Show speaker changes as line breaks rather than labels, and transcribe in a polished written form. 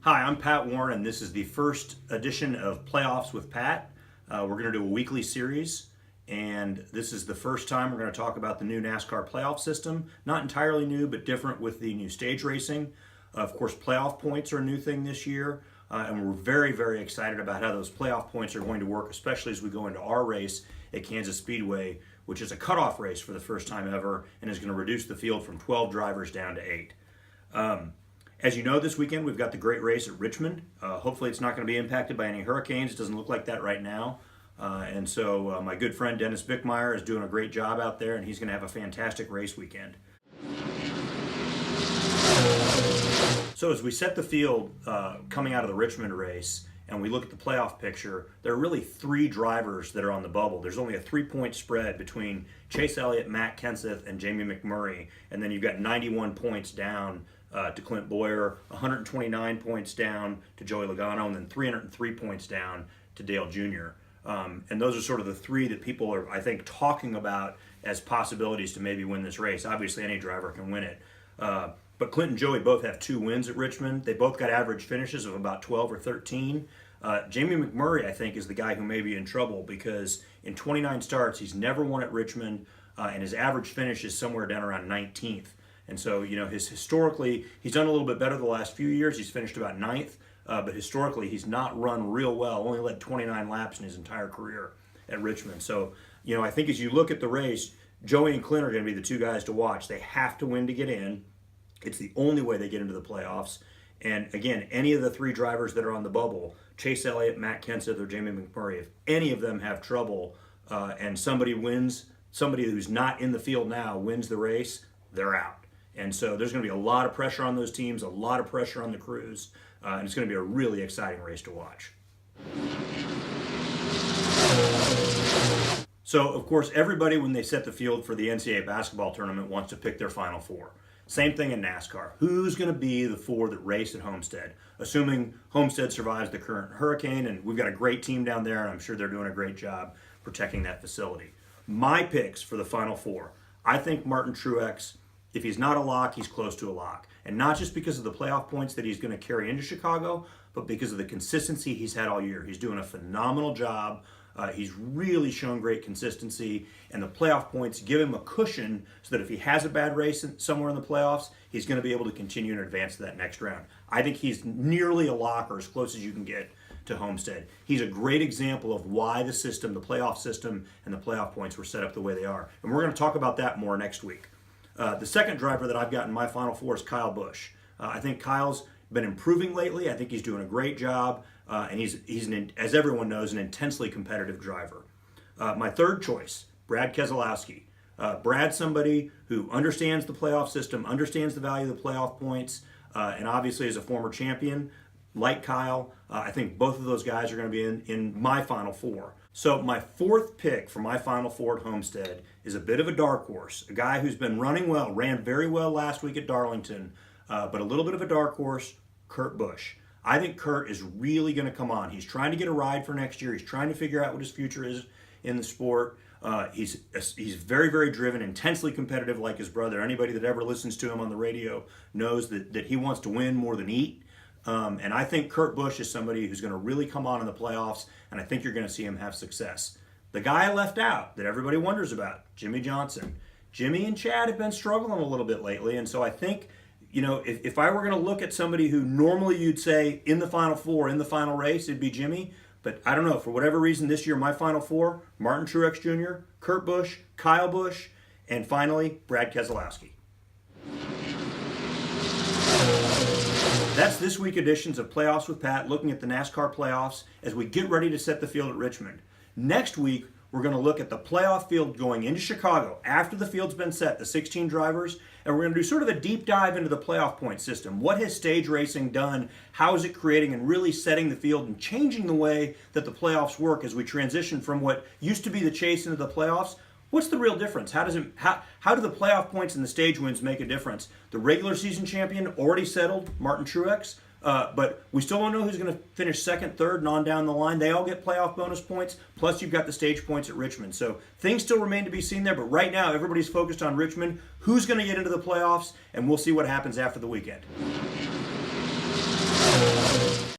Hi, I'm Pat Warren, and this is the first edition of Playoffs with Pat. We're going to do a weekly series, and this is the first time we're going to talk about the new NASCAR playoff system. Not entirely new, but different with the new stage racing. Of course, playoff points are a new thing this year, and we're very, very excited about how those playoff points are going to work, especially as we go into our race at Kansas Speedway, which is a cutoff race for the first time ever, and is going to reduce the field from 12 drivers down to 8. As you know, this weekend we've got the great race at Richmond. Hopefully it's not going to be impacted by any hurricanes. It doesn't look like that right now. And so my good friend Dennis Bickmeyer is doing a great job out there, and he's going to have a fantastic race weekend. So as we set the field coming out of the Richmond race, and we look at the playoff picture, there are really 3 drivers that are on the bubble. There's only a 3-point spread between Chase Elliott, Matt Kenseth, and Jamie McMurray, and then you've got 91 points down to Clint Boyer, 129 points down to Joey Logano, and then 303 points down to Dale Jr. And those are sort of the 3 that people are, I think, talking about as possibilities to maybe win this race. Obviously, any driver can win it. But Clint and Joey both have 2 wins at Richmond. They both got average finishes of about 12 or 13. Jamie McMurray, I think, is the guy who may be in trouble because in 29 starts, he's never won at Richmond, and his average finish is somewhere down around 19th. And so, you know, historically, he's done a little bit better the last few years. He's finished about 9th, but historically, he's not run real well. Only led 29 laps in his entire career at Richmond. So, you know, I think as you look at the race, Joey and Clint are going to be the 2 guys to watch. They have to win to get in. It's the only way they get into the playoffs. And again, any of the 3 drivers that are on the bubble, Chase Elliott, Matt Kenseth, or Jamie McMurray, if any of them have trouble and somebody wins, somebody who's not in the field now wins the race, they're out. And so there's going to be a lot of pressure on those teams, a lot of pressure on the crews, and it's going to be a really exciting race to watch. So, of course, everybody, when they set the field for the NCAA basketball tournament, wants to pick their Final Four. Same thing in NASCAR. Who's going to be the 4 that race at Homestead? Assuming Homestead survives the current hurricane, and we've got a great team down there, and I'm sure they're doing a great job protecting that facility. My picks for the Final Four, I think Martin Truex, if he's not a lock, he's close to a lock. And not just because of the playoff points that he's going to carry into Chicago, but because of the consistency he's had all year. He's doing a phenomenal job. He's really shown great consistency, and the playoff points give him a cushion so that if he has a bad race somewhere in the playoffs, he's going to be able to continue and advance to that next round. I think he's nearly a lock, or as close as you can get to Homestead. He's a great example of why the system, the playoff system, and the playoff points were set up the way they are. And we're going to talk about that more next week. The second driver that I've got in my Final Four is Kyle Busch. I think Kyle's been improving lately. I think he's doing a great job, and he's as everyone knows, an intensely competitive driver. My third choice, Brad Keselowski. Brad's somebody who understands the playoff system, understands the value of the playoff points, and obviously is a former champion. Like Kyle, I think both of those guys are going to be in my Final Four. So my 4th pick for my Final Four at Homestead is a bit of a dark horse, a guy who's been running well, ran very well last week at Darlington, but a little bit of a dark horse, Kurt Busch. I think Kurt is really going to come on. He's trying to get a ride for next year. He's trying to figure out what his future is in the sport. He's very, very driven, intensely competitive like his brother. Anybody that ever listens to him on the radio knows that he wants to win more than eat. And I think Kurt Busch is somebody who's going to really come on in the playoffs, and I think you're going to see him have success. The guy I left out that everybody wonders about, Jimmy Johnson. Jimmy and Chad have been struggling a little bit lately, and so I think, you know, if I were going to look at somebody who normally you'd say in the Final Four, in the final race, it'd be Jimmy. But I don't know, for whatever reason this year, my Final Four, Martin Truex Jr., Kurt Busch, Kyle Busch, and finally, Brad Keselowski. That's this week's editions of Playoffs with Pat, looking at the NASCAR playoffs as we get ready to set the field at Richmond. Next week, we're going to look at the playoff field going into Chicago after the field's been set, the 16 drivers, and we're going to do sort of a deep dive into the playoff point system. What has stage racing done? How is it creating and really setting the field and changing the way that the playoffs work as we transition from what used to be the chase into the playoffs? What's the real difference? How do the playoff points and the stage wins make a difference? The regular season champion already settled, Martin Truex, but we still don't know who's going to finish second, third, and on down the line. They all get playoff bonus points, plus you've got the stage points at Richmond. So things still remain to be seen there, but right now everybody's focused on Richmond. Who's going to get into the playoffs, and we'll see what happens after the weekend.